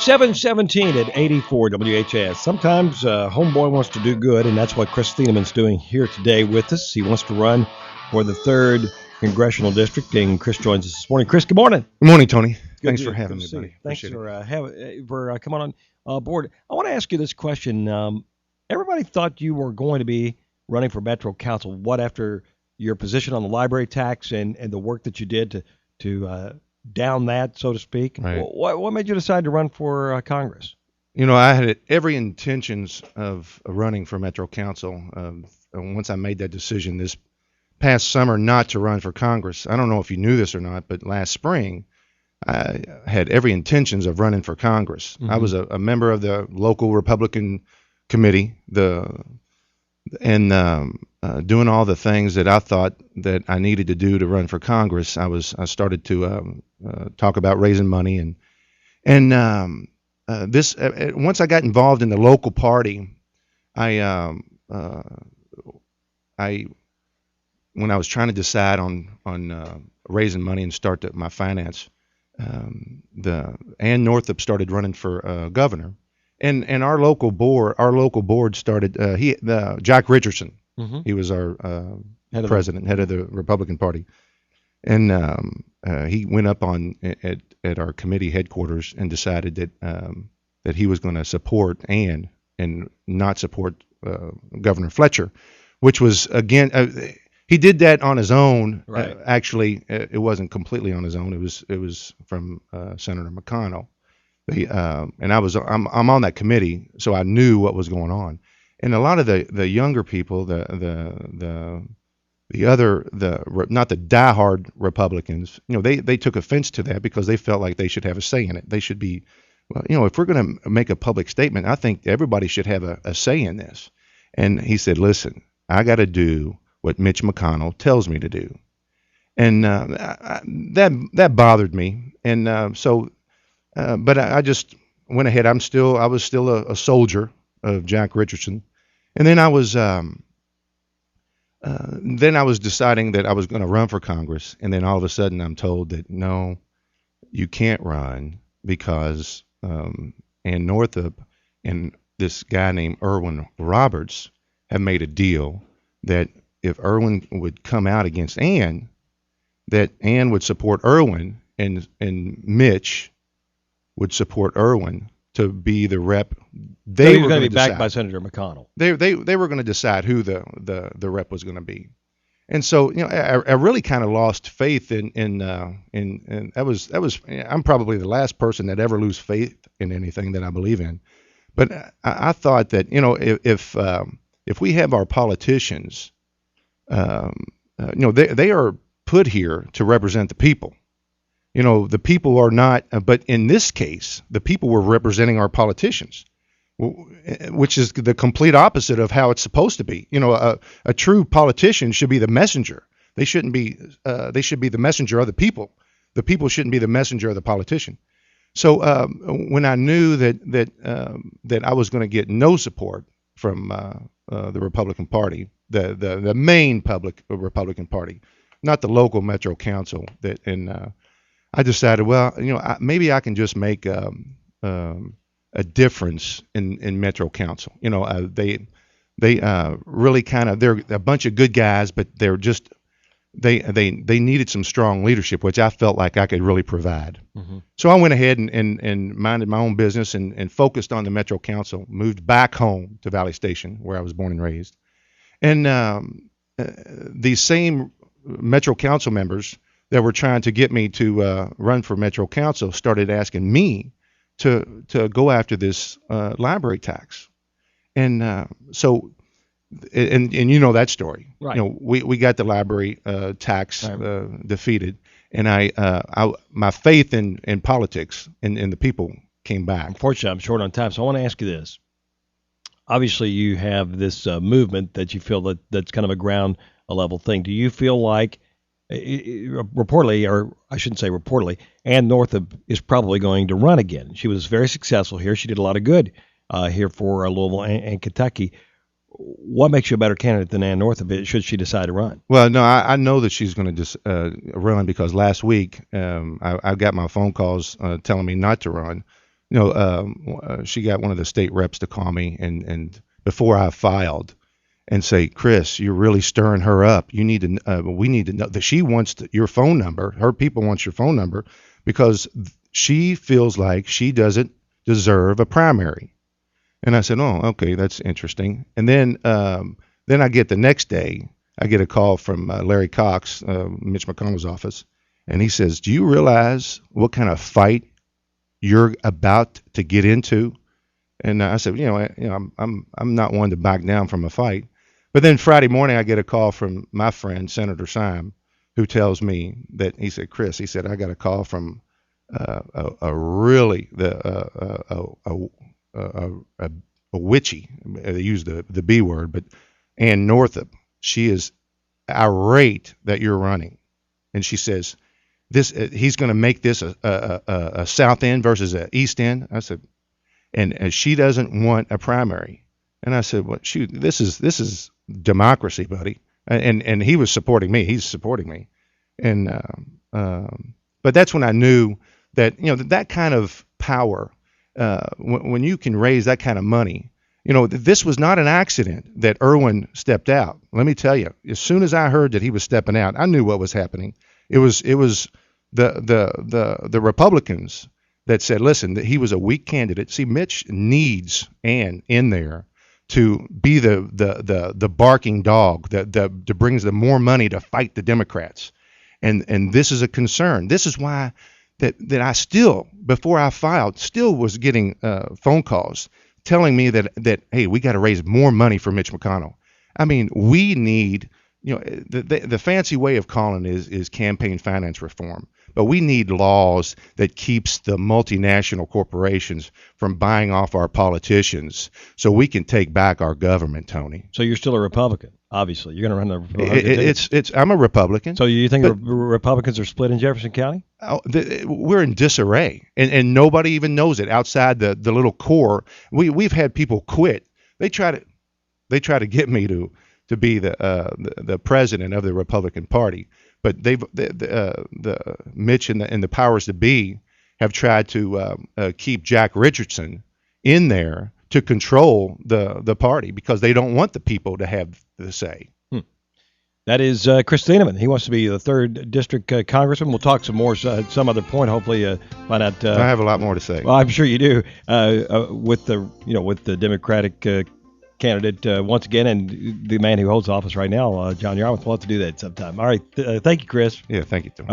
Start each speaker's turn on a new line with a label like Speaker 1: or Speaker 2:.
Speaker 1: 717 at 84 WHS. Sometimes homeboy wants to do good, and that's what Chris Thieneman's doing here today with us. He wants to run for the 3rd Congressional District, and Chris joins us this morning. Chris, good morning.
Speaker 2: Good morning, Tony. Thanks for having me, buddy.
Speaker 1: Thanks for coming on board. I want to ask you this question. Everybody thought you were going to be running for Metro Council. What, after your position on the library tax and the work that you did to down that, so to speak?
Speaker 2: Right.
Speaker 1: What made you decide to run for Congress?
Speaker 2: You know, I had every intentions of running for Metro Council. Once I made that decision this past summer not to run for Congress, I don't know if you knew this or not, but last spring I had every intentions of running for Congress. Mm-hmm. I was a member of the local Republican committee, doing all the things that I thought that I needed to do to run for Congress. I started to talk about raising money and once I got involved in the local party, I when I was trying to decide on raising money and start my finance, Ann Northup started running for governor, and our local board started. Jack Richardson, mm-hmm. He was our president, head of the Republican Party, and he went up at our committee headquarters and decided that he was going to support Ann and not support Governor Fletcher, which was again. He did that on his own.
Speaker 1: Right.
Speaker 2: Actually, it wasn't completely on his own. It was from Senator McConnell. And I'm on that committee, so I knew what was going on. And a lot of the younger people, not the diehard Republicans, they took offense to that because they felt like they should have a say in it. They should be, if we're going to make a public statement, I think everybody should have a say in this. And he said, listen, I got to do what Mitch McConnell tells me to do. And that bothered me. And but I just went ahead. I was still a soldier of Jack Richardson. And then I was deciding that I was going to run for Congress. And then all of a sudden I'm told that, no, you can't run because Ann Northup and this guy named Erwin Roberts have made a deal that if Erwin would come out against Ann, that Ann would support Erwin and Mitch would support Erwin to be the rep. They were going to
Speaker 1: be backed by Senator McConnell.
Speaker 2: They were going to decide who the rep was going to be. And so, I really kind of lost faith in that was I'm probably the last person that ever lose faith in anything that I believe in. But I thought that, if we have our politicians, they are put here to represent the people. The people are not, but in this case, the people were representing our politicians, which is the complete opposite of how it's supposed to be. A true politician should be the messenger. They shouldn't be. They should be the messenger of the people. The people shouldn't be the messenger of the politician. So when I knew that I was going to get no support from the Republican Party, the main public Republican Party, not the local Metro Council, I decided, maybe I can just make a difference in Metro Council. They really they're a bunch of good guys, but they're just they needed some strong leadership, which I felt like I could really provide. Mm-hmm. So I went ahead and minded my own business and focused on the Metro Council, moved back home to Valley Station, where I was born and raised. And these same Metro Council members that were trying to get me to run for Metro Council started asking me to go after this library tax. And so that story.
Speaker 1: Right.
Speaker 2: We got the library tax defeated, and my faith in politics and the people came back.
Speaker 1: Unfortunately, I'm short on time, so I want to ask you this. Obviously, you have this movement that you feel that's kind of a ground level thing. Do you feel like, reportedly, or I shouldn't say reportedly, Ann Northup is probably going to run again? She was very successful here. She did a lot of good here for Louisville and Kentucky. What makes you a better candidate than Ann Northup should she decide to run?
Speaker 2: Well, no, I know that she's going to run because last week I got my phone calls telling me not to run. she got one of the state reps to call me and before I filed and say, Chris, you're really stirring her up. You need to, we need to know that she wants your phone number. Her people want your phone number because she feels like she doesn't deserve a primary. And I said, oh, okay, that's interesting. And then I get the next day, I get a call from Larry Cox, Mitch McConnell's office, and he says, do you realize what kind of fight you're about to get into? And I said, I'm not one to back down from a fight. But then Friday morning, I get a call from my friend Senator Syme, who tells me that he said, Chris, he said, I got a call from a really a witchy. They use the B word, but Ann Northup. She is irate that you're running, and she says this. He's going to make this a South End versus a East End. I said, and she doesn't want a primary. And I said, well, shoot, this is democracy, buddy. And he was supporting me. He's supporting me. And but that's when I knew that that kind of power, when you can raise that kind of money, this was not an accident that Irwin stepped out. Let me tell you, as soon as I heard that he was stepping out, I knew what was happening. It was the Republicans that said, listen, that he was a weak candidate. See, Mitch needs Ann in there to be the barking dog that brings the more money to fight the Democrats. And this is a concern. This is why that I still, before I filed, still was getting phone calls telling me that hey, we got to raise more money for Mitch McConnell. I mean, we need, the fancy way of calling it is campaign finance reform. But we need laws that keeps the multinational corporations from buying off our politicians so we can take back our government, Tony.
Speaker 1: So you're still a Republican, obviously. You're going to run the Republican.
Speaker 2: I'm a Republican.
Speaker 1: So you think Republicans are split in Jefferson County?
Speaker 2: We're in disarray, and nobody even knows it outside the little core. We've had people quit. They try to get me to be the president of the Republican Party. But the Mitch and the powers that be have tried to keep Jack Richardson in there to control the party because they don't want the people to have the say.
Speaker 1: That is Chris Thieneman. He wants to be the 3rd District Congressman. We'll talk some more at some other point. Hopefully, find out.
Speaker 2: I have a lot more to say.
Speaker 1: Well, I'm sure you do. With the Democratic candidate once again, and the man who holds office right now, John Yarmouth. We'll have to do that sometime. All right. Thank you, Chris.
Speaker 2: Yeah, thank you, Tom.